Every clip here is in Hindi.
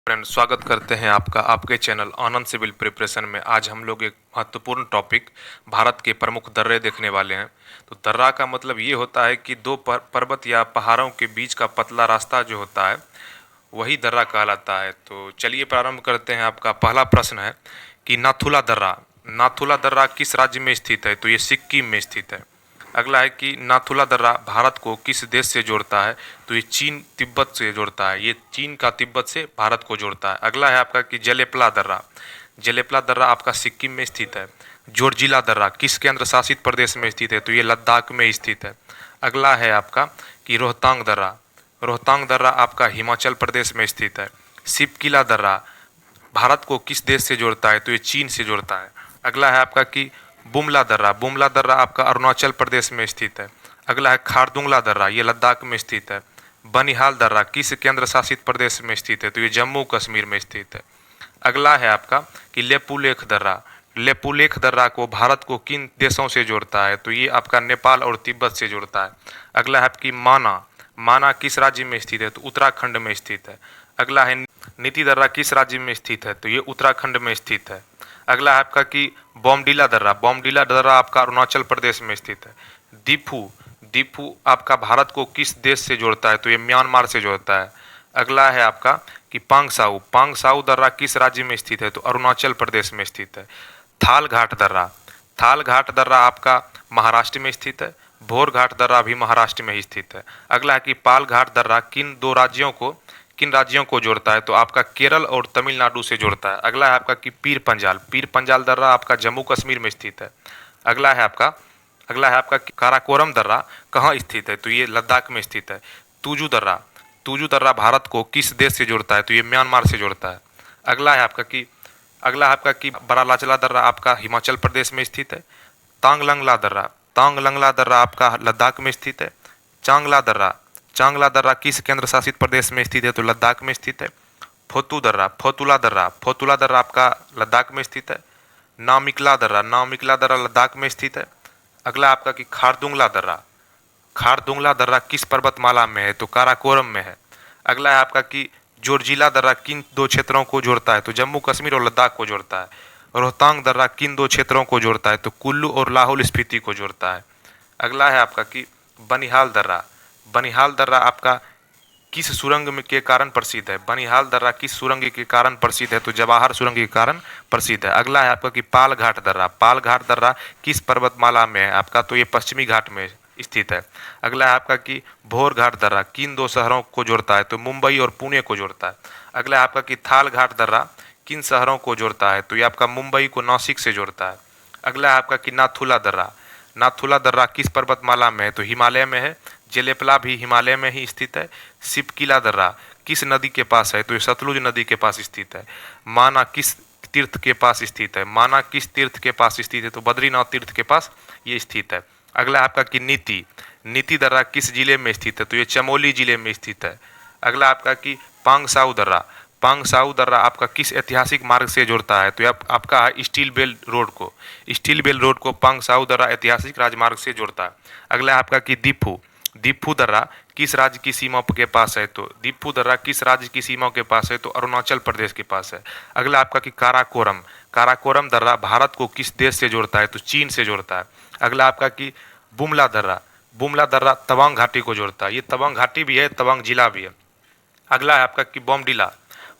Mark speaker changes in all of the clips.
Speaker 1: फ्रेंड, स्वागत करते हैं आपका आपके चैनल आनंद सिविल प्रिपरेशन में। आज हम लोग एक महत्वपूर्ण टॉपिक भारत के प्रमुख दर्रे देखने वाले हैं। तो दर्रा का मतलब ये होता है कि दो पर्वत या पहाड़ों के बीच का पतला रास्ता जो होता है वही दर्रा कहलाता है। तो चलिए प्रारंभ करते हैं। आपका पहला प्रश्न है कि नाथुला दर्रा किस राज्य में स्थित है? तो ये सिक्किम में स्थित है। अगला है कि नाथुला दर्रा भारत को किस देश से जोड़ता है? तो ये चीन तिब्बत से जोड़ता है। ये चीन का तिब्बत से भारत को जोड़ता है। अगला है आपका कि जलेपला दर्रा आपका सिक्किम में स्थित है। जोरजिला दर्रा किस केंद्र शासित प्रदेश में स्थित है? तो ये लद्दाख में स्थित है। अगला है आपका कि रोहतांग दर्रा आपका हिमाचल प्रदेश में स्थित है। शिवकिला दर्रा भारत को किस देश से जोड़ता है? तो ये चीन से जोड़ता है। अगला है आपका कि बुमला दर्रा आपका अरुणाचल प्रदेश में स्थित है। अगला है खारदुंगला दर्रा, ये लद्दाख में स्थित है। बनिहाल दर्रा किस केंद्र शासित प्रदेश में स्थित है? तो ये जम्मू कश्मीर में स्थित है। अगला है आपका कि लेपुलेख दर्रा को भारत को किन देशों से जोड़ता है? तो ये आपका नेपाल और तिब्बत से जोड़ता है। अगला है आपकी माना किस राज्य में स्थित है? तो उत्तराखंड में स्थित है। अगला है नीति दर्रा किस राज्य में स्थित है? तो ये उत्तराखंड में स्थित है। अगला है आपका कि बॉमडिला दर्रा आपका अरुणाचल प्रदेश में स्थित है। दीफू आपका भारत को किस देश से जोड़ता है? तो ये म्यांमार से जोड़ता है। अगला है आपका कि पांगसाऊ दर्रा किस राज्य में स्थित है? तो अरुणाचल प्रदेश में स्थित है। थाल घाट दर्रा आपका महाराष्ट्र में स्थित है। भोर घाट दर्रा भी महाराष्ट्र में ही स्थित है। अगला है कि पाल घाट दर्रा किन राज्यों को जोड़ता है? तो आपका केरल और तमिलनाडु से जोड़ता है। अगला है आपका कि पीर पंजाल दर्रा आपका जम्मू कश्मीर में स्थित है। अगला है आपका कि काराकोरम दर्रा कहाँ स्थित है? तो ये लद्दाख में स्थित है। तूजू दर्रा भारत को किस देश से जोड़ता है? तो ये म्यांमार से जोड़ता है। अगला है आपका कि बरालाचला दर्रा आपका हिमाचल प्रदेश में स्थित है। तांगलंगला दर्रा आपका लद्दाख में स्थित है। चांगला दर्रा किस केंद्र शासित प्रदेश में स्थित है? तो लद्दाख में स्थित है। फोतुला दर्रा आपका लद्दाख में स्थित है। नामिकला दर्रा लद्दाख में स्थित है। अगला आपका कि खारदुंगला दर्रा किस पर्वतमाला में है? तो काराकोरम में है। अगला है आपका कि जोरजिला दर्रा किन दो क्षेत्रों को जोड़ता है? तो जम्मू कश्मीर और लद्दाख को जोड़ता है। रोहतांग दर्रा किन दो क्षेत्रों को जोड़ता है? तो कुल्लू और लाहौल स्पीति को जोड़ता है। अगला है आपका कि बनिहाल दर्रा आपका किस सुरंग में के कारण प्रसिद्ध है? बनिहाल दर्रा किस सुरंग के कारण प्रसिद्ध है? तो जवाहर सुरंग के कारण प्रसिद्ध है। अगला है आपका कि पाल घाट दर्रा किस पर्वतमाला में है आपका? तो ये पश्चिमी घाट में स्थित है। अगला है आपका कि भोर घाट दर्रा किन दो शहरों को जोड़ता है? तो मुंबई और पुणे को जोड़ता है। अगला है आपका कि थाल घाट दर्रा किन शहरों को जोड़ता है? तो ये आपका मुंबई को नासिक से जोड़ता है। अगला है आपका कि नाथुला दर्रा किस पर्वतमाला में है? तो हिमालय में है। जलेपला भी हिमालय में ही स्थित है। शिवकिला दर्रा किस नदी के पास है? तो ये सतलुज नदी के पास स्थित है। माना किस तीर्थ के पास स्थित है? तो बद्रीनाथ तीर्थ के पास ये स्थित है। अगला आपका कि नीति दर्रा किस जिले में स्थित है? तो ये चमोली जिले में स्थित है। अगला आपका कि पांगसाऊ दर्रा आपका किस ऐतिहासिक मार्ग से जोड़ता है? तो ये आपका है स्टील बेल रोड को पांगसाऊ दर्रा ऐतिहासिक राजमार्ग से जोड़ता है। अगला आपका कि दीफू दर्रा किस राज्य की सीमा के पास है? तो दीफू दर्रा किस राज्य की सीमा के पास है? तो अरुणाचल प्रदेश के पास है। अगला आपका कि काराकोरम दर्रा भारत को किस देश से जोड़ता है? तो चीन से जोड़ता है। अगला आपका कि बुमला दर्रा तवांग घाटी को जोड़ता है। ये तवांग घाटी भी है, तवांग जिला भी है। अगला है आपका कि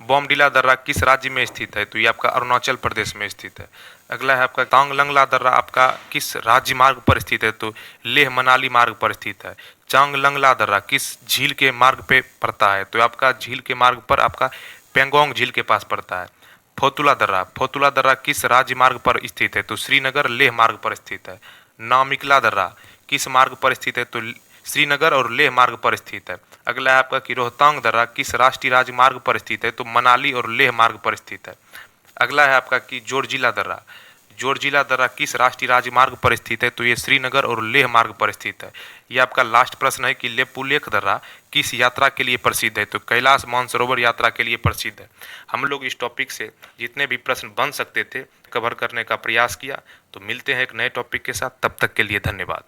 Speaker 1: बॉमडिला दर्रा किस राज्य में स्थित है? तो ये आपका अरुणाचल प्रदेश में स्थित है। अगला है आपका तांगलंगला दर्रा आपका किस राज्य मार्ग पर स्थित है? तो लेह मनाली मार्ग पर स्थित है। चांगलंगला दर्रा किस झील के मार्ग पे पड़ता है? तो आपका झील के मार्ग पर आपका पेंगोंग झील के पास पड़ता है। फोतुला दर्रा किस राज्य मार्ग पर स्थित है? तो श्रीनगर लेह मार्ग पर स्थित है। नामिकला दर्रा किस मार्ग पर स्थित है? तो श्रीनगर और लेह मार्ग पर स्थित है। अगला है आपका कि रोहतांग दर्रा किस राष्ट्रीय राजमार्ग पर स्थित है? तो मनाली और लेह मार्ग पर स्थित है। अगला है आपका कि जोरजिला दर्रा किस राष्ट्रीय राजमार्ग पर स्थित है? तो ये श्रीनगर और लेह मार्ग पर स्थित है। ये आपका लास्ट प्रश्न है कि लेपुलेख दर्रा किस यात्रा के लिए प्रसिद्ध है? तो कैलाश मानसरोवर यात्रा के लिए प्रसिद्ध है। हम लोग इस टॉपिक से जितने भी प्रश्न बन सकते थे कवर करने का प्रयास किया। तो मिलते हैं एक नए टॉपिक के साथ, तब तक के लिए धन्यवाद।